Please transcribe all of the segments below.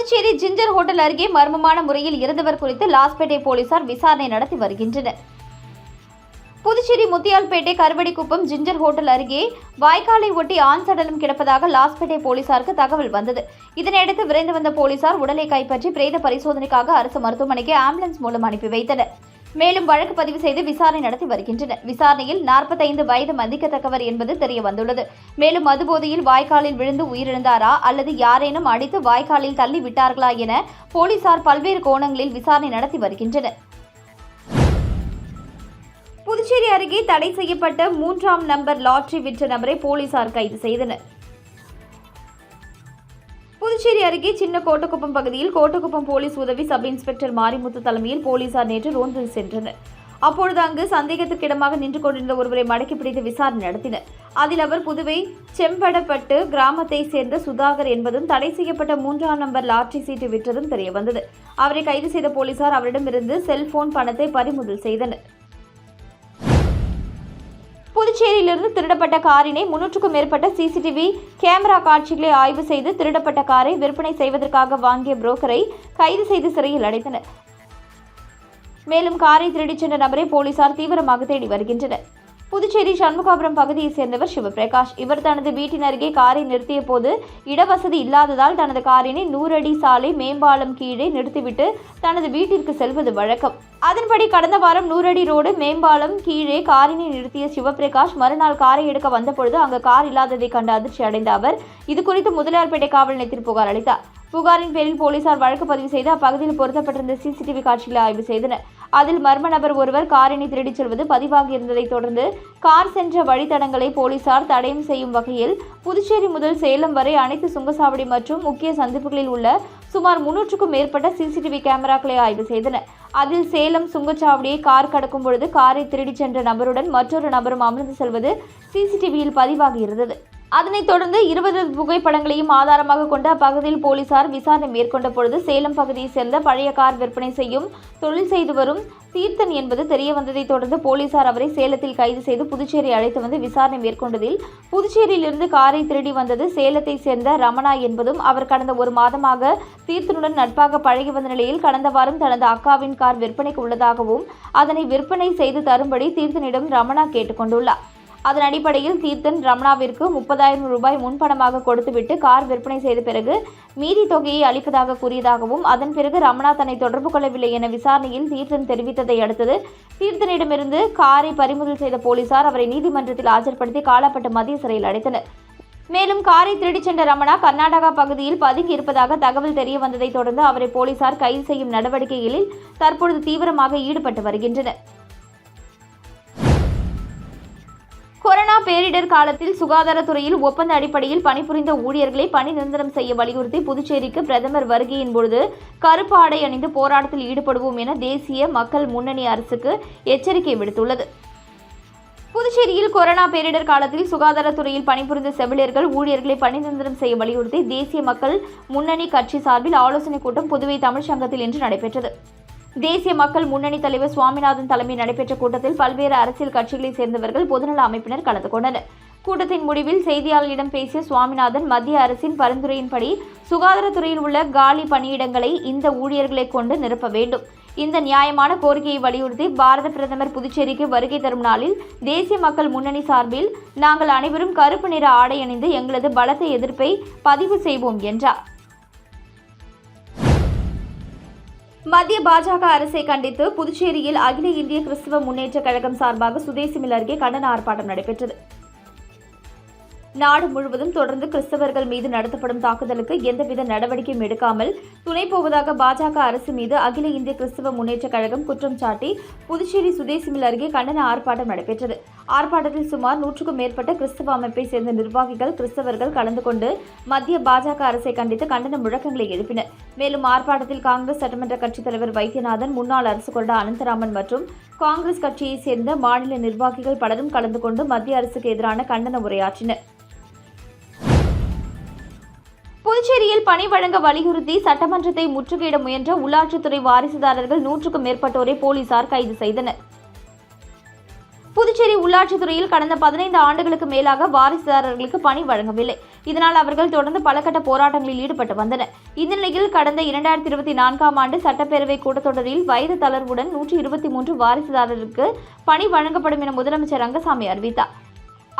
Puducherry ginger hotel அருகே மர்மமான முறையில் இறந்தவர் குறித்து லாஸ்பேட்டை போலீசார் விசாரணை நடத்தி வருகின்றனர். புதுச்சேரி முத்தியால்பேட்டை கருவடிக்குப்பம் ஜிஞ்சர் ஹோட்டல் அருகே வாய்க்காலை ஒட்டி ஆண் சடலம் கிடப்பதாக லாஸ்பேட்டை போலீசாருக்கு தகவல் வந்தது. இதனையடுத்து விரைந்து வந்த போலீசார் உடலை கைப்பற்றி பிரேத பரிசோதனைக்காக அரசு மருத்துவமனைக்கு ஆம்புலன்ஸ் மூலம் அனுப்பி வைத்தனர். மேலும் வழக்கு பதிவு செய்து விசாரணை நடத்தி வருகின்றனர். விசாரணையில் 45 வயது மதிக்கத்தக்கவர் என்பது தெரிய வந்துள்ளது. மேலும் மதுபோதையில் வாய்க்காலில் விழுந்து உயிரிழந்தாரா அல்லது யாரேனும் அடித்து வாய்க்காலில் தள்ளி விட்டார்களா என போலீசார் பல்வேறு கோணங்களில் விசாரணை நடத்தி வருகின்றனர். புதுச்சேரி அருகே தடை செய்யப்பட்ட 3ஆம் நம்பர் லாட்டரி விற்ற நபரை போலீசார் கைது செய்தனர். புதுச்சேரி அருகே சின்ன கோட்டக்குப்பம் பகுதியில் கோட்டக்குப்பம் போலீஸ் உதவி சப் இன்ஸ்பெக்டர் மாரிமுத்து தலைமையில் போலீசார் நேற்று ரோந்தில் சென்றனர். அப்பொழுது அங்கு சந்தேகத்திற்கிடமாக நின்று கொண்டிருந்த ஒருவரை மடக்கி பிடித்து விசாரணை நடத்தினர். அதில் அவர் புதுவை செம்படப்பட்டு கிராமத்தை சேர்ந்த சுதாகர் என்பதும் தடை செய்யப்பட்ட 3ஆம் நம்பர் லாட்டரி சீட்டு விற்றதும் தெரியவந்தது. அவரை கைது செய்த போலீசார் அவரிடமிருந்து செல்போன் பணத்தை பறிமுதல் செய்தனர். புதுச்சேரியிலிருந்து திருடப்பட்ட காரினை 300க்கும் மேற்பட்ட சிசிடிவி கேமரா காட்சிகளை ஆய்வு செய்து திருடப்பட்ட காரை விற்பனை செய்வதற்காக வாங்கிய புரோக்கரை கைது செய்து சிறையில் அடைத்தனர். மேலும் காரை திருடிச் சென்ற நபரை போலீசார் தீவிரமாக தேடி வருகின்றனர். புதுச்சேரி சண்முகாபுரம் பகுதியைச் சேர்ந்தவர் சிவபிரகாஷ். இவர் தனது வீட்டின் அருகே காரை நிறுத்திய போது இடவசதி இல்லாததால் தனது காரினை 100 அடி சாலை மேம்பாலம் கீழே நிறுத்திவிட்டு தனது வீட்டிற்கு செல்வது வழக்கம். அதன்படி கடந்த வாரம் 100 அடி ரோடு மேம்பாலம் கீழே காரினை நிறுத்திய சிவபிரகாஷ் மறுநாள் காரை எடுக்க வந்தபொழுது அங்கு கார் இல்லாததை கண்டு அதிர்ச்சி அடைந்த அவர் இதுகுறித்து முதலியார்பேட்டை காவல் நிலையத்தில் புகார் அளித்தார். புகாரின் பேரில் போலீசார் வழக்கு பதிவு செய்து அப்பகுதியில் பொருத்தப்பட்டிருந்த சிசிடிவி காட்சிகளை ஆய்வு செய்தனர். அதில் மர்ம நபர் ஒருவர் காரினை திருடிச் செல்வது பதிவாகியிருந்ததை தொடர்ந்து கார் சென்ற வழித்தடங்களை போலீசார் தடயம் செய்யும் வகையில் புதுச்சேரி முதல் சேலம் வரை அனைத்து சுங்கசாவடி மற்றும் முக்கிய சந்திப்புகளில் உள்ள சுமார் 300க்கும் மேற்பட்ட சிசிடிவி கேமராக்களை ஆய்வு செய்தனர். அதில் சேலம் சுங்கச்சாவடியை கார் கடக்கும் பொழுது காரை திருடிச் சென்ற நபருடன் மற்றொரு நபரும் அமர்ந்து செல்வது சிசிடிவியில் பதிவாகியிருந்தது. அதனைத் தொடர்ந்து 20 புகைப்படங்களையும் ஆதாரமாக கொண்டு அப்பகுதியில் போலீசார் விசாரணை மேற்கொண்ட பொழுது சேலம் பகுதியைச் சேர்ந்த பழைய கார் விற்பனை செய்யும் தொழில் செய்து வரும் தீர்த்தன் என்பது தெரியவந்ததை தொடர்ந்து போலீசார் அவரை சேலத்தில் கைது செய்து புதுச்சேரி அழைத்து வந்து விசாரணை மேற்கொண்டதில் புதுச்சேரியிலிருந்து காரை திருடி வந்தது சேலத்தை சேர்ந்த ரமணா என்பதும் அவர் கடந்த 1 மாதமாக தீர்த்தனுடன் நட்பாக பழகி வந்த நிலையில் கடந்த வாரம் தனது அக்காவின் கார் விற்பனைக்கு உள்ளதாகவும் அதனை விற்பனை செய்து தரும்படி தீர்த்தனிடம் ரமணா கேட்டுக்கொண்டுள்ளார். அதன் அடிப்படையில் தீர்த்தன் ரமணாவிற்கு 30,000 ரூபாய் முன்பணமாக கொடுத்துவிட்டு கார் விற்பனை செய்த பிறகு மீதி தொகையை அளிப்பதாக கூறியதாகவும் அதன் பிறகு ரமணா தன்னை தொடர்பு கொள்ளவில்லை என விசாரணையில் தீர்த்தன் தெரிவித்ததை அடுத்தது தீர்த்தனிடமிருந்து காரை பறிமுதல் செய்த போலீசார் அவரை நீதிமன்றத்தில் ஆஜர்படுத்தி காலாப்பட்டு மத்திய சிறையில் அடைத்தனர். மேலும் காரை திருடிச் சென்ற ரமணா கர்நாடகா பகுதியில் பதுங்கி இருப்பதாக தகவல் தெரிய வந்ததை தொடர்ந்து அவரை போலீசார் கைது செய்யும் நடவடிக்கைகளில் தற்பொழுது தீவிரமாக ஈடுபட்டு வருகின்றனர். கொரோனா பேரிடர் காலத்தில் சுகாதாரத்துறையில் ஒப்பந்த அடிப்படையில் பணிபுரிந்த ஊழியர்களை பணி நிரந்தரம் செய்ய வலியுறுத்தி புதுச்சேரிக்கு பிரதமர் வருகையின் பொழுது கருப்பு ஆடை அணிந்து போராட்டத்தில் ஈடுபடுவோம் என தேசிய மக்கள் முன்னணி அரசுக்கு எச்சரிக்கை விடுத்துள்ளது. புதுச்சேரியில் கொரோனா பேரிடர் காலத்தில் சுகாதாரத்துறையில் பணிபுரிந்த செவிலியர்கள் ஊழியர்களை பணி நிரந்தரம் செய்ய வலியுறுத்தி தேசிய மக்கள் முன்னணி கட்சி சார்பில் ஆலோசனைக் கூட்டம் புதுவை தமிழ்ச்சங்கத்தில் இன்று நடைபெற்றது. தேசிய மக்கள் முன்னணி தலைவர் சுவாமிநாதன் தலைமையில் நடைபெற்ற கூட்டத்தில் பல்வேறு அரசியல் கட்சிகளைச் சேர்ந்தவர்கள் பொதுநல அமைப்பினர் கலந்து கொண்டனர். கூட்டத்தின் முடிவில் செய்தியாளர்களிடம் பேசிய சுவாமிநாதன் மத்திய அரசின் பரிந்துரையின்படி சுகாதாரத்துறையில் உள்ள காலி பணியிடங்களை இந்த ஊழியர்களை கொண்டு நிரப்ப வேண்டும். இந்த நியாயமான கோரிக்கையை வலியுறுத்தி பாரத பிரதமர் புதுச்சேரிக்கு வருகை தரும் நாளில் தேசிய மக்கள் முன்னணி சார்பில் நாங்கள் அனைவரும் கருப்பு நிற ஆடை அணிந்து எங்களது பலத்த எதிர்ப்பை பதிவு செய்வோம் என்றார். மத்திய பாஜக அரசை கண்டித்து புதுச்சேரியில் அகில இந்திய கிறிஸ்தவ முன்னேற்றக் கழகம் சார்பாக சுதேசி மில் அருகே கண்டன ஆர்ப்பாட்டம் நடைபெற்றது. நாடு முழுவதும் தொடர்ந்து கிறிஸ்தவர்கள் மீது நடத்தப்படும் தாக்குதலுக்கு எந்தவித நடவடிக்கையும் எடுக்காமல் துணை போவதாக பாஜக அரசு மீது அகில இந்திய கிறிஸ்தவ முன்னேற்றக் கழகம் குற்றம் சாட்டி புதுச்சேரி சுதேசி மில் அருகே கண்டன ஆர்ப்பாட்டம் நடைபெற்றது. ஆர்ப்பாட்டத்தில் சுமார் 100க்கும் மேற்பட்ட கிறிஸ்தவ அமைப்பை சேர்ந்த நிர்வாகிகள் கிறிஸ்தவர்கள் கலந்து கொண்டு மத்திய பாஜக அரசை கண்டித்து கண்டன முழக்கங்களை எழுப்பினர். மேலும் ஆர்ப்பாட்டத்தில் காங்கிரஸ் சட்டமன்ற கட்சித் தலைவர் வைத்தியநாதன், முன்னாள் அரசு கொறடா அனந்தராமன் மற்றும் காங்கிரஸ் கட்சியைச் சேர்ந்த மாநில நிர்வாகிகள் பலரும் கலந்து கொண்டு மத்திய அரசுக்கு எதிரான கண்டன உரையாற்றினர். புதுச்சேரியில் பணி வழங்க வலியுறுத்தி சட்டமன்றத்தை முற்றுகையிட முயன்ற உள்ளாட்சித்துறை வாரிசுதாரர்கள் 100க்கும் மேற்பட்டோரை போலீசார் கைது செய்தனர். புதுச்சேரி உள்ளாட்சித்துறையில் கடந்த 15 ஆண்டுகளுக்கு மேலாக வாரிசுதாரர்களுக்கு பணி வழங்கவில்லை. இதனால் அவர்கள் தொடர்ந்து பல கட்ட போராட்டங்களில் ஈடுபட்டு வந்தனர். இந்த நிலையில் கடந்த 2024ஆம் ஆண்டு சட்டப்பேரவை கூட்டத்தொடரில் வயது தளர்வுடன் 123 வாரிசுதாரருக்கு பணி வழங்கப்படும் என முதலமைச்சர் ரங்கசாமி அறிவித்தார்.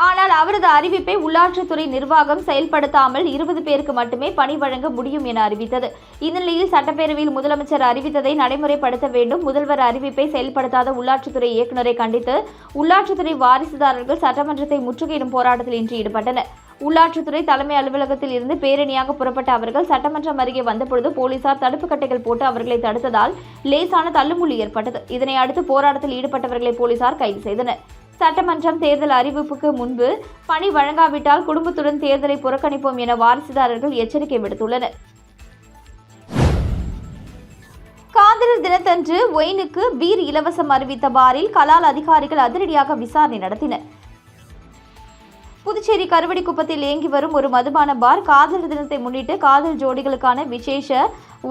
ஆனால் அவரது அறிவிப்பை உள்ளாட்சித்துறை நிர்வாகம் செயல்படுத்தாமல் 20 பேருக்கு மட்டுமே பணி வழங்க முடியும் என அறிவித்தது. இந்நிலையில் சட்டப்பேரவையில் முதலமைச்சர் அறிவித்ததை நடைமுறைப்படுத்த வேண்டும். முதல்வர் அறிவிப்பை செயல்படுத்தாத உள்ளாட்சித்துறை இயக்குநரை கண்டித்து உள்ளாட்சித்துறை வாரிசுதாரர்கள் சட்டமன்றத்தை முற்றுகையிடும் போராட்டத்தில் இன்று ஈடுபட்டனர். உள்ளாட்சித்துறை தலைமை அலுவலகத்தில் இருந்து பேரணியாக புறப்பட்ட அவர்கள் சட்டமன்றம் அருகே வந்தபொழுது போலீசார் தடுப்பு கட்டைகள் போட்டு அவர்களை தடுத்ததால் லேசான தள்ளுமுள்ளி ஏற்பட்டது. இதனை அடுத்து போராட்டத்தில் ஈடுபட்டவர்களை போலீசார் கைது செய்தனர். சட்டமன்றம் தேர்தல் அறிவிப்புக்கு முன்பு பணி வழங்காவிட்டால் குடும்பத்துடன் தேர்தலை புறக்கணிப்போம் என வாரிசுதாரர்கள் எச்சரிக்கை விடுத்துள்ளனர். காதலர் தினத்தன்று ஒயினுக்கு பீர் இலவசம் அறிவித்த பாரில் கலால் அதிகாரிகள் அதிரடியாக விசாரணை நடத்தினர். புதுச்சேரி கருவடிக்குப்பத்தில் இயங்கி வரும் ஒரு மதுபான பார் காதலர் தினத்தை முன்னிட்டு காதல் ஜோடிகளுக்கான விசேஷ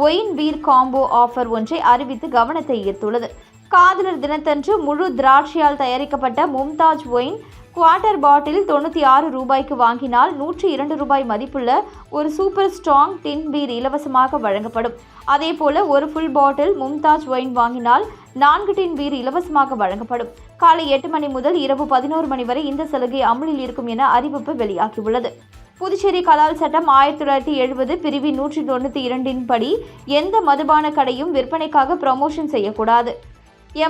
ஒயின் பீர் காம்போ ஆஃபர் ஒன்றை அறிவித்து கவனத்தை ஈர்த்துள்ளது. காதலர் தினத்தன்று முழு திராட்சையால் தயாரிக்கப்பட்ட மும்தாஜ் ஒயின் குவார்ட்டர் பாட்டில் 96 ரூபாய்க்கு வாங்கினால் 102 ரூபாய் மதிப்புள்ள ஒரு சூப்பர் ஸ்ட்ராங் டின் பீர் இலவசமாக வழங்கப்படும். அதேபோல ஒரு ஃபுல் பாட்டில் மும்தாஜ் ஒயின் வாங்கினால் 4 டின் பீர் இலவசமாக வழங்கப்படும். காலை 8 மணி முதல் இரவு 11 மணி வரை இந்த சலுகை அமலில் இருக்கும் என அறிவிப்பு வெளியாகியுள்ளது. புதுச்சேரி கலால் சட்டம் 1970 பிரிவின் 192 படி எந்த மதுபான கடையும் விற்பனைக்காக ப்ரமோஷன் செய்யக்கூடாது.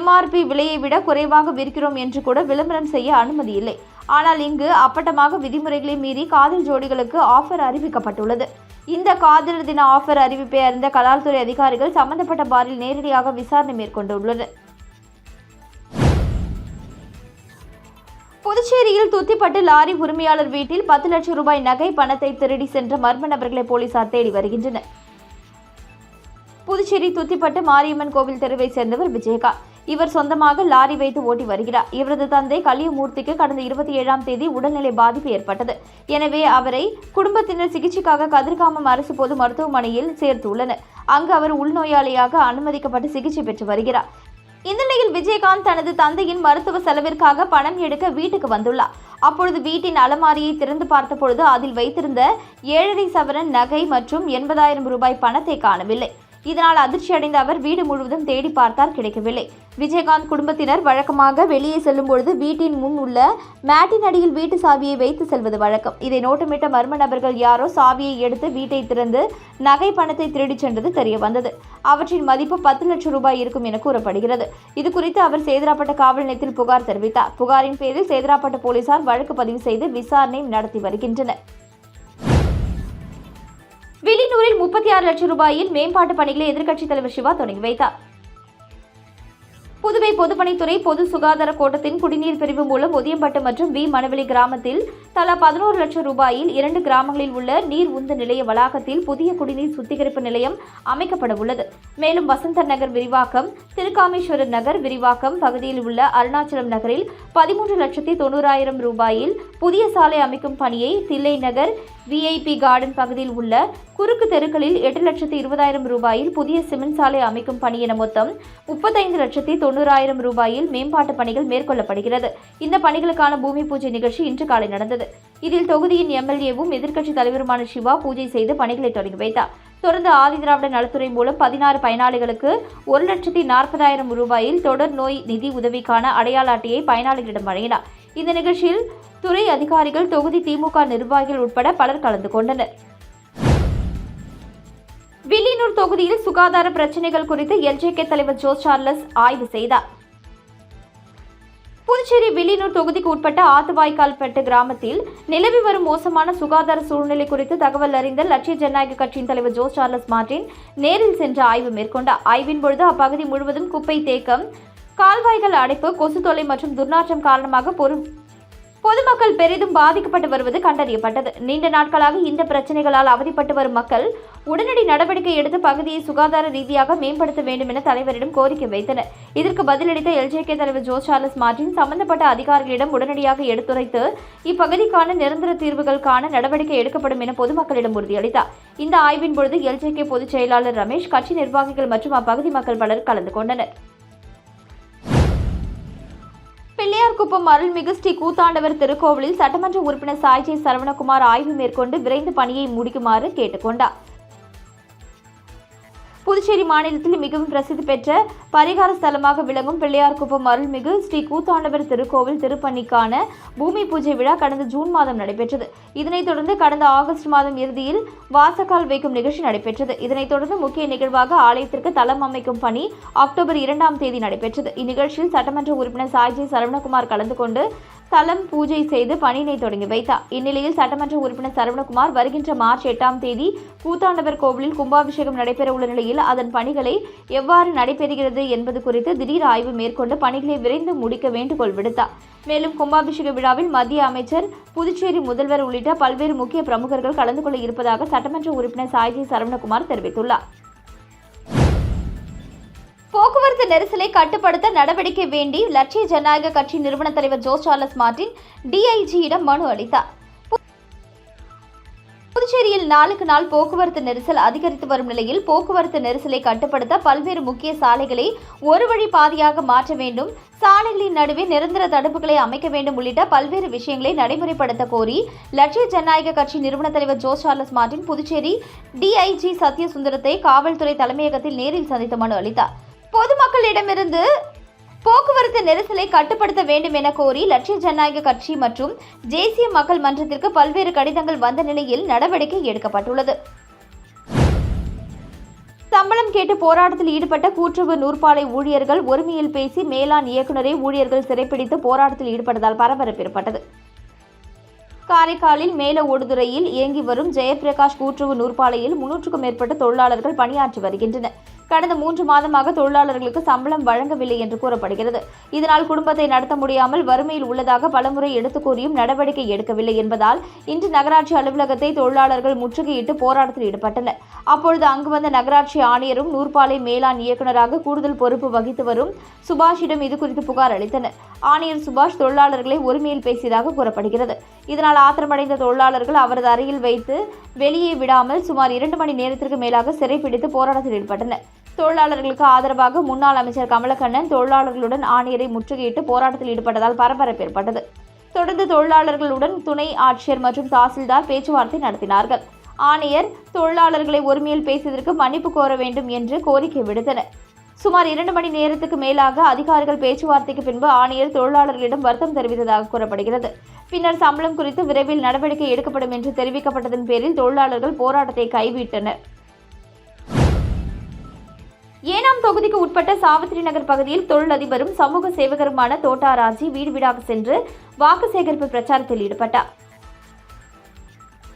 MRP விலையை விட குறைவாக விற்கிறோம் என்று கூட விளம்பரம் செய்ய அனுமதி இல்லை. ஆனால் இங்கு அப்பட்டமாக விதிமுறைகளை மீறி காதல் ஜோடிகளுக்கு ஆஃபர் அறிவிக்கப்பட்டுள்ளது. இந்த காதலர் தின ஆஃபர் அறிவிப்பை அறிந்த கலால்துறை அதிகாரிகள் சம்பந்தப்பட்ட பாரில் நேரடியாக விசாரணை மேற்கொண்டுள்ளனர். புதுச்சேரியில் துத்திப்பட்டு லாரி உரிமையாளர் வீட்டில் 10 லட்சம் ரூபாய் நகை பணத்தை திருடி சென்ற மர்ம நபர்களை போலீசார் தேடி வருகின்றனர். புதுச்சேரி துத்திப்பட்டு மாரியம்மன் கோவில் தெருவை சேர்ந்தவர் விஜயகாந்த். இவர் சொந்தமாக லாரி வைத்து ஓட்டி வருகிறார். இவரது தந்தை கலியமூர்த்திக்கு கடந்த 27ஆம் தேதி உடல்நிலை பாதிப்பு ஏற்பட்டது. எனவே அவரை குடும்பத்தினர் சிகிச்சைக்காக கதிர்காமம் அரசு பொது மருத்துவமனையில் சேர்த்துள்ளனர். அங்கு அவர் உள்நோயாளியாக அனுமதிக்கப்பட்டு சிகிச்சை பெற்று வருகிறார். இந்த நிலையில் விஜயகாந்த் தனது தந்தையின் மருத்துவ செலவிற்காக பணம் எடுக்க வீட்டுக்கு வந்துள்ளார். அப்பொழுது வீட்டின் அலமாரியை திறந்து பார்த்தபொழுது அதில் வைத்திருந்த 7.5 சவரன் நகை மற்றும் 80,000 ரூபாய் பணத்தை காணவில்லை. இதனால் அதிர்ச்சியடைந்த அவர் வீடு முழுவதும் தேடி பார்த்தார், கிடைக்கவில்லை. விஜயகாந்த் குடும்பத்தினர் வழக்கமாக வெளியே செல்லும் பொழுது வீட்டின் முன் உள்ள மேட்டின் அடியில் வீட்டு சாவியை வைத்து செல்வது வழக்கம். இதை நோட்டமிட்ட மர்ம நபர்கள் யாரோ சாவியை எடுத்து வீட்டை திறந்து நகை பணத்தை திருடிச் சென்றது தெரிய வந்தது. அவற்றின் மதிப்பு 10 லட்சம் ரூபாய் இருக்கும் என கூறப்படுகிறது. இதுகுறித்து அவர் சேதராப்பட்டு காவல் நிலையத்தில் புகார் தெரிவித்தார். புகாரின் பேரில் சேதராப்பட்டு போலீசார் வழக்கு பதிவு செய்து விசாரணை நடத்தி வருகின்றனர். வில்லியனூரில் 36 லட்சம் ரூபாயில் மேம்பாட்டு பணிகளை எதிர்க்கட்சித் தலைவர் சிவா தொடங்கி வைத்தார். புதுவை பொதுப்பணித்துறை பொது சுகாதார கோட்டத்தின் குடிநீர் பிரிவு மூலம் ஒதியம்பட்டு மற்றும் வி மணவெளி கிராமத்தில் தலா 11 லட்சம் ரூபாயில் 2 கிராமங்களில் உள்ள நீர் உந்து நிலைய வளாகத்தில் புதிய குடிநீர் சுத்திகரிப்பு நிலையம் அமைக்கப்பட உள்ளது. மேலும் வசந்தர் நகர் விரிவாக்கம், திருக்காமேஸ்வரர் நகர் விரிவாக்கம் பகுதியில் உள்ள அருணாச்சலம் நகரில் 13,90,000 ரூபாயில் புதிய சாலை அமைக்கும் பணியை, தில்லை நகர் VIP கார்டன் பகுதியில் உள்ள குறுக்கு தெருக்களில் 8,20,000 ரூபாயில் புதிய சிமெண்ட் சாலை அமைக்கும் பணி என மொத்தம் 35,90,000 ரூபாயில் மேம்பாட்டு பணிகள் மேற்கொள்ளப்படுகிறது. இந்த பணிகளுக்கான பூமி பூஜை நிகழ்ச்சி இன்று காலை நடந்தது. இதில் தொகுதியின் MLAவும் எதிர்க்கட்சித் தலைவருமான சிவா பூஜை செய்து பணிகளை தொடங்கி வைத்தார். தொடர்ந்து ஆதிதிராவிட நலத்துறை மூலம் 16 பயனாளிகளுக்கு 1,40,000 ரூபாயில் தொடர் நோய் நிதி உதவிக்கான அடையாள அட்டையை பயனாளிகளிடம் வழங்கினார். இந்த நிகழ்ச்சியில் துறை அதிகாரிகள், தொகுதி திமுக நிர்வாகிகள் உட்பட பலர் கலந்து கொண்டனர். வில்லியனூர் தொகுதியில் சுகாதார பிரச்சினைகள் குறித்து LJK தலைவர் ஜோஸ் சார்லஸ் ஆய்வு செய்தார். புதுச்சேரி வில்லியனூர் தொகுதிக்கு உட்பட்ட ஆத்துவாய்க்கால்பட்டு கிராமத்தில் நிலவி வரும் மோசமான சுகாதார சூழ்நிலை குறித்து தகவல் அறிந்த லட்சிய ஜனநாயக கட்சியின் தலைவர் ஜோஸ் சார்லஸ் மார்டின் நேரில் சென்று ஆய்வு மேற்கொண்டார். ஆய்வின் பொழுது அப்பகுதி முழுவதும் குப்பை தேக்கம், கால்வாய்கள் அடைப்பு, கொசு தொல்லை மற்றும் துர்நாற்றம் காரணமாக பொதுமக்கள் பெரிதும் பாதிக்கப்பட்டு வருவது கண்டறியப்பட்டது. நீண்ட நாட்களாக இந்த பிரச்சனைகளால் அவதிப்பட்டு வரும் மக்கள் உடனடி நடவடிக்கை எடுத்து பகுதியை சுகாதார ரீதியாக மேம்படுத்த வேண்டும் என தலைவரிடம் கோரிக்கை வைத்தனர். இதற்கு பதிலளித்த LJK தலைவர் ஜோஸ் சார்லஸ் மார்டின் சம்பந்தப்பட்ட அதிகாரிகளிடம் உடனடியாக எடுத்துரைத்து இப்பகுதிக்கான நிரந்தர தீர்வுகள் காண நடவடிக்கை எடுக்கப்படும் என பொதுமக்களிடம் உறுதியளித்தார். இந்த ஆய்வின் பொழுது LJK பொதுச் செயலாளர் ரமேஷ், கட்சி நிர்வாகிகள் மற்றும் அப்பகுதி மக்கள் பலர் கலந்து கொண்டனர். பிள்ளையார்குப்பம் அருள்மிகு ஸ்ரீ கூத்தாண்டவர் திருக்கோவிலில் சட்டமன்ற உறுப்பினர் சாய்ஜி சரவணகுமார் ஆய்வு மேற்கொண்டு விரைந்து பணியை முடிக்குமாறு கேட்டுக்கொண்டார். புதுச்சேரி மாநிலத்தில் மிகவும் பிரசித்தி பெற்ற பரிகார ஸ்தலமாக விளங்கும் பிள்ளையார்குப்பம் அருள்மிகு ஸ்ரீ கூத்தாண்டவர் திருக்கோவில் திருப்பணிக்கான பூமி பூஜை விழா கடந்த ஜூன் மாதம் நடைபெற்றது. இதனைத் தொடர்ந்து கடந்த ஆகஸ்ட் மாதம் இறுதியில் வாசக்கால் வைக்கும் நிகழ்ச்சி நடைபெற்றது. இதனைத் தொடர்ந்து முக்கிய நிகழ்வாக ஆலயத்திற்கு தளம் அமைக்கும் பணி அக்டோபர் 2ஆம் தேதி நடைபெற்றது. இந்நிகழ்ச்சியில் சட்டமன்ற உறுப்பினர் சாய்ஜி சரவணகுமார் கலந்து கொண்டு தலம் பூஜை செய்து பணியினை தொடங்கி வைத்தார். இந்நிலையில் சட்டமன்ற உறுப்பினர் சரவணகுமார் வருகின்ற மார்ச் 8ஆம் தேதி கூத்தாண்டவர் கோவிலில் கும்பாபிஷேகம் நடைபெறவுள்ள நிலையில் அதன் பணிகளை எவ்வாறு நடைபெறுகிறது என்பது குறித்து திடீர் ஆய்வு மேற்கொண்டு பணிகளை விரைந்து முடிக்க வேண்டுகோள் விடுத்தார். மேலும் கும்பாபிஷேக விழாவில் மத்திய அமைச்சர், புதுச்சேரி முதல்வர் உள்ளிட்ட பல்வேறு முக்கிய பிரமுகர்கள் கலந்து கொள்ள இருப்பதாக சட்டமன்ற உறுப்பினர் சாய்ஜி சரவணகுமார் தெரிவித்துள்ளார். போக்குவரத்து நெரிசலை கட்டுப்படுத்த நடவடிக்கை வேண்டி லட்சிய ஜனநாயக கட்சி நிறுவன தலைவர் ஜோஸ் சார்லஸ் மார்டின் டிஐஜியிடம் மனு அளித்தார். புதுச்சேரியில் நாளுக்கு நாள் போக்குவரத்து நெரிசல் அதிகரித்து வரும் நிலையில் போக்குவரத்து நெரிசலை கட்டுப்படுத்த பல்வேறு முக்கிய சாலைகளை ஒரு வழி பாதையாக மாற்ற வேண்டும், சாலைகளின் நடுவே நிரந்தர தடுப்புகளை அமைக்க வேண்டும் உள்ளிட்ட பல்வேறு விஷயங்களை நடைமுறைப்படுத்த கோரி லட்சிய ஜனநாயக கட்சி நிறுவன தலைவர் ஜோஸ் சார்லஸ் மார்டின் புதுச்சேரி டிஐஜி சத்யசுந்தரத்தை காவல்துறை தலைமையகத்தில் நேரில் சந்தித்து மனு அளித்தார். பொதுமக்களிடமிருந்து போக்குவரத்து நெரிசலை கட்டுப்படுத்த வேண்டும் என கோரி லட்சிய ஜனநாயக கட்சி மற்றும் தேசிய மக்கள் மன்றத்திற்கு பல்வேறு கடிதங்கள் வந்த நிலையில் நடவடிக்கை எடுக்கப்பட்டுள்ளது. சம்பளம் கேட்டு போராட்டத்தில் ஈடுபட்ட கூட்டுறவு நூற்பாலை ஊழியர்கள் ஒருமையில் பேசி மேலாண் இயக்குநரை ஊழியர்கள் சிறைப்பிடித்து போராட்டத்தில் ஈடுபட்டதால் பரபரப்பு ஏற்பட்டது. காரைக்காலில் மேல ஓடுதுறையில் இயங்கி வரும் ஜெயபிரகாஷ் கூட்டுறவு நூற்பாலையில் 300க்கும் மேற்பட்ட தொழிலாளர்கள் பணியாற்றி வருகின்றனர். கடந்த 3 மாதமாக தொழிலாளர்களுக்கு சம்பளம் வழங்கவில்லை என்று கூறப்படுகிறது. இதனால் குடும்பத்தை நடத்த முடியாமல் வறுமையில் உள்ளதாக பலமுறை எடுத்துக் கூறியும் நடவடிக்கை எடுக்கவில்லை என்பதால் இன்று நகராட்சி அலுவலகத்தை தொழிலாளர்கள் முற்றுகையிட்டு போராட்டத்தில் ஈடுபட்டனர். அப்பொழுது அங்கு வந்த நகராட்சி ஆணையரும் நூற்பாலை மேலாண் இயக்குநராக கூடுதல் பொறுப்பு வகித்து வரும் சுபாஷிடம் இதுகுறித்து புகார் அளித்தனர். ஆணையர் சுபாஷ் தொழிலாளர்களை ஒருமையில் பேசியதாக கூறப்படுகிறது. இதனால் ஆத்திரமடைந்த தொழிலாளர்கள் அவரது அறையில் வைத்து வெளியே விடாமல் சுமார் 2 மணி நேரத்திற்கு மேலாக சிறைப்பிடித்து போராட்டத்தில் ஈடுபட்டனர். தொழிலாளர்களுக்கு ஆதரவாக முன்னாள் அமைச்சர் கமலக்கண்ணன் தொழிலாளர்களுடன் ஆணையரை முற்றுகையிட்டு போராட்டத்தில் ஈடுபட்டதால் பரபரப்பு ஏற்பட்டது. தொடர்ந்து தொழிலாளர்களுடன் துணை ஆட்சியர் மற்றும் தாசில்தார் பேச்சுவார்த்தை நடத்தினார்கள். ஆணையர் தொழிலாளர்களை ஒருமையில் பேசியதற்கு மன்னிப்பு கோர வேண்டும் என்று கோரிக்கை விடுத்தனர். சுமார் 2 மணி நேரத்துக்கு மேலாக அதிகாரிகள் பேச்சுவார்த்தைக்கு பின்பு ஆணையர் தொழிலாளர்களிடம் வருத்தம் தெரிவித்ததாக கூறப்படுகிறது. பின்னர் சம்பளம் குறித்து விரைவில் நடவடிக்கை எடுக்கப்படும் என்று தெரிவிக்கப்பட்டதன் பேரில் தொழிலாளர்கள் போராட்டத்தை கைவிட்டனர். ஏனாம் தொகுதிக்கு உட்பட்ட சாவித்திரி நகர் பகுதியில் தொழிலதிபரும் சமூக சேவகருமான தோட்டா ராஜி வீடு வீடாக சென்று வாக்கு சேகரிப்பு பிரச்சாரத்தில் ஈடுபட்டார்.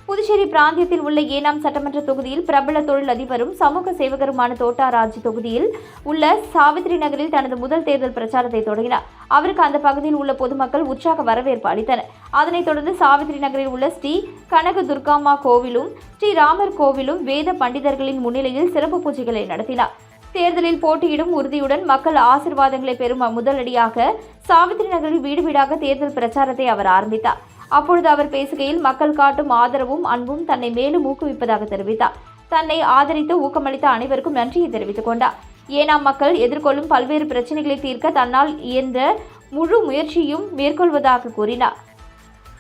புதுச்சேரி பிராந்தியத்தில் உள்ள ஏனாம் சட்டமன்ற தொகுதியில் பிரபல தொழிலதிபரும் சமூக சேவகருமான தோட்டா ராஜி தொகுதியில் உள்ள சாவித்திரி நகரில் தனது முதல் தேர்தல் பிரச்சாரத்தை தொடங்கினார். அவருக்கு அந்த பகுதியில் உள்ள பொதுமக்கள் உற்சாக வரவேற்பு அளித்தனர். அதனைத் தொடர்ந்து சாவித்திரி நகரில் உள்ள ஸ்ரீ கனக துர்காமா கோவிலும் ஸ்ரீ ராமர் கோவிலும் வேத பண்டிதர்களின் முன்னிலையில் சிறப்பு பூஜைகளை நடத்தினார். தேர்தலில் போட்டியிடும் உறுதியுடன் மக்கள் ஆசீர்வாதங்களை பெறும் முதலடியாக சாவித்திரி நகரில் வீடு வீடாக தேர்தல் பிரச்சாரத்தை அவர் ஆரம்பித்தார். அப்பொழுது அவர் பேசுகையில் மக்கள் காட்டும் ஆதரவும் அன்பும் தன்னை மேலும் ஊக்குவிப்பதாக தெரிவித்தார். தன்னை ஆதரித்து ஊக்கமளித்த அனைவருக்கும் நன்றியை தெரிவித்துக் கொண்டார். ஏனாம் மக்கள் எதிர்கொள்ளும் பல்வேறு பிரச்சனைகளை தீர்க்க தன்னால் இயன்ற முழு முயற்சியும் மேற்கொள்வதாக கூறினார்.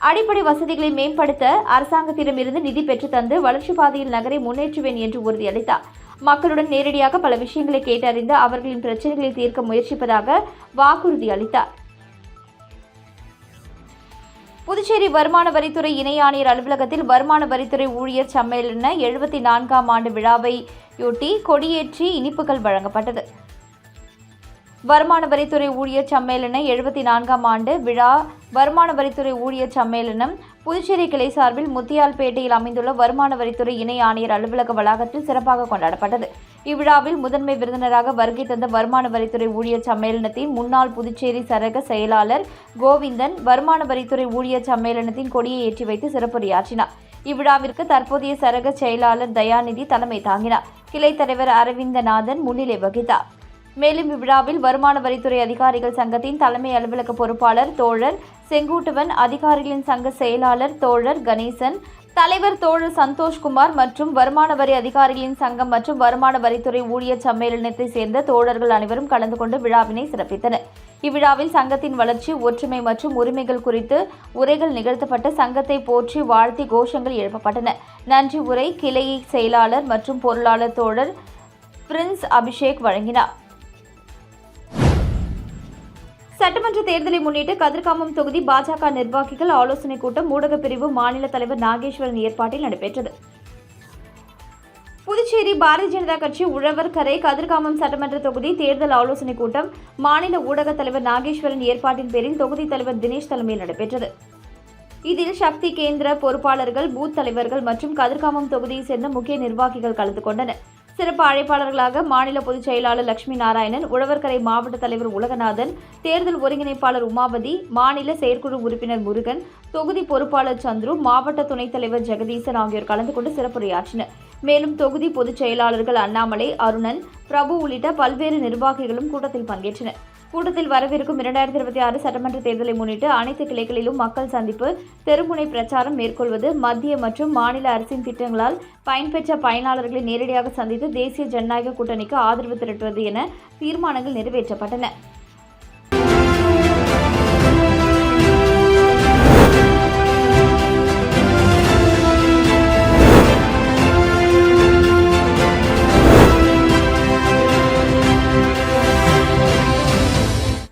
அடிப்படை வசதிகளை மேம்படுத்த அரசாங்கத்திடமிருந்து நிதி பெற்று தந்து வளர்ச்சி பாதையில் நகரை முன்னேற்றுவேன் என்று உறுதியளித்தார். மக்களுடன் நேரடியாக பல விஷயங்களை கேட்டறிந்து அவர்களின் பிரச்சனைகளை தீர்க்க முயற்சிப்பதாக வாக்குறுதி அளித்தார். புதுச்சேரி வருமான வரித்துறை இணை ஆணையர் அலுவலகத்தில் வருமான வரித்துறை ஊழியர் சம்மேளன 74ஆம் ஆண்டு விழாவையொட்டி கொடியேற்றி இனிப்புகள் வழங்கப்பட்டது. வருமான வரித்துறை ஊழியர் சம்மேளன 74ஆம் ஆண்டு விழா வருமான வரித்துறை ஊழியர் சம்மேளனம் புதுச்சேரி கிளை சார்பில் முத்தியால்பேட்டையில் அமைந்துள்ள வருமான வரித்துறை இணை ஆணையர் அலுவலக வளாகத்தில் சிறப்பாக கொண்டாடப்பட்டது. இவ்விழாவில் முதன்மை விருந்தினராக வருகை தந்த வருமான வரித்துறை ஊழியர் சம்மேளனத்தின் முன்னாள் புதுச்சேரி சரக செயலாளர் கோவிந்தன் வருமான வரித்துறை ஊழியர் சம்மேளனத்தின் கொடியை ஏற்றி வைத்து சிறப்புரையாற்றினார். இவ்விழாவிற்கு தற்போதைய சரக செயலாளர் தயாநிதி தலைமை தாங்கினார். கிளை தலைவர் அரவிந்தநாதன் முன்னிலை வகித்தார். மேலும் இவ்விழாவில் வருமான வரித்துறை அதிகாரிகள் சங்கத்தின் தலைமை அலுவலக பொறுப்பாளர் தோழர் செங்கூட்டுவன், அதிகாரிகளின் சங்க செயலாளர் தோழர் கணேசன், தலைவர் தோழர் சந்தோஷ்குமார் மற்றும் வருமான வரி அதிகாரிகளின் சங்கம் மற்றும் வருமான வரித்துறை ஊழியர் சம்மேளனத்தை சேர்ந்த தோழர்கள் அனைவரும் கலந்து கொண்டு விழாவினை சிறப்பித்தனர். இவ்விழாவில் சங்கத்தின் வளர்ச்சி, ஒற்றுமை மற்றும் உரிமைகள் குறித்து உரைகள் நிகழ்த்தப்பட்ட சங்கத்தை போற்றி வாழ்த்தி கோஷங்கள் எழுப்பப்பட்டன. நன்றி உரை கிளை செயலாளர் மற்றும் பொருளாளர் தோழர் பிரின்ஸ் அபிஷேக் வழங்கினார். சட்டமன்ற தேர்தலை முன்னிட்டு கதிர்காமம் தொகுதி பாஜக நிர்வாகிகள் ஆலோசனைக் கூட்டம் ஊடகப் பிரிவு மாநில தலைவர் நாகேஸ்வரன் ஏற்பாட்டில் நடைபெற்றது. புதுச்சேரி பாரதிய ஜனதா கட்சி உழவர்கரை கதிர்காமம் சட்டமன்ற தொகுதி தேர்தல் ஆலோசனைக் கூட்டம் மாநில ஊடகத் தலைவர் நாகேஸ்வரன் ஏற்பாட்டின் பேரில் தொகுதி தலைவர் தினேஷ் தலைமையில் நடைபெற்றது. இதில் சக்தி கேந்திர பொறுப்பாளர்கள், பூத் தலைவர்கள் மற்றும் கதிர்காமம் தொகுதியைச் சேர்ந்த முக்கிய நிர்வாகிகள் கலந்து கொண்டனர். சிறப்பு அழைப்பாளர்களாக மாநில பொதுச் செயலாளர் லட்சுமி நாராயணன், உழவர்கரை மாவட்ட தலைவர் உலகநாதன், தேர்தல் ஒருங்கிணைப்பாளர் உமாபதி, மாநில செயற்குழு உறுப்பினர் முருகன், தொகுதி பொறுப்பாளர் சந்துரு, மாவட்ட துணைத் தலைவர் ஜெகதீசன் ஆகியோர் கலந்து கொண்டு சிறப்புரையாற்றினர். மேலும் தொகுதி பொதுச் செயலாளர்கள் அண்ணாமலை, அருணன், பிரபு உள்ளிட்ட பல்வேறு நிர்வாகிகளும் கூட்டத்தில் பங்கேற்றனர். கூட்டத்தில் வரவிருக்கும் 2026 சட்டமன்ற தேர்தலை முன்னிட்டு அனைத்து கிளைகளிலும் மக்கள் சந்திப்பு, தெருமுனை பிரச்சாரம் மேற்கொள்வது, மத்திய மற்றும் மாநில அரசின் திட்டங்களால் பயன்பெற்ற பயனாளர்களை நேரடியாக சந்தித்து தேசிய ஜனநாயக கூட்டணிக்கு ஆதரவு திரட்டுவது என தீர்மானங்கள் நிறைவேற்றப்பட்டன.